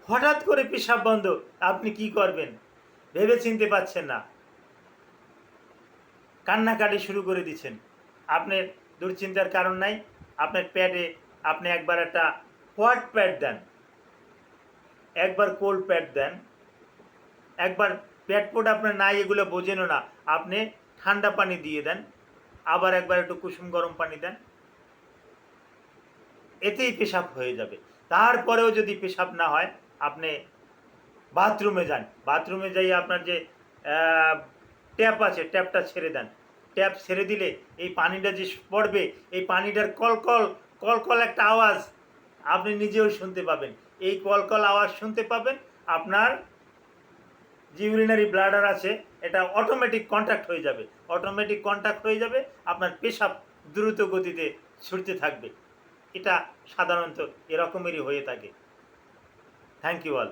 হঠাৎ করে পেশাব বন্ধ, আপনি কি করবেন ভেবে চিনতে পাচ্ছেন না, কান্নাকাটি শুরু করে দিচ্ছেন। আপনার দুশ্চিন্তার কারণ নাই। আপনার প্যাডে আপনি একবার একটা হট প্যাড দেন, একবার কোল্ড প্যাড দেন, একবার প্যাডপোড আপনার নাই এগুলো বোঝেনও না, আপনি ঠান্ডা পানি দিয়ে দেন, আবার একবার একটু কুসুম গরম পানি দেন, এতেই পেশাব হয়ে যাবে। তারপরেও যদি পেশাব না হয়, আপনি বাথরুমে যান, বাথরুমে যাই আপনার যে ট্যাপ আছে ট্যাপটা ছেড়ে দেন, ট্যাপ ছেড়ে দিলে এই পানিটা যে পড়বে, এই পানিটার কলকল কলকল একটা আওয়াজ আপনি নিজেও শুনতে পাবেন। এই কলকল আওয়াজ শুনতে পাবেন, আপনার যে ইউরিনারি ব্লাডার আছে এটা অটোমেটিক কন্ট্যাক্ট হয়ে যাবে, অটোমেটিক কন্ট্যাক্ট হয়ে যাবে, আপনার পেশাব দ্রুত গতিতে ছুটতে থাকবে। এটা সাধারণত এরকমেরই হয়ে থাকে। Thank you all.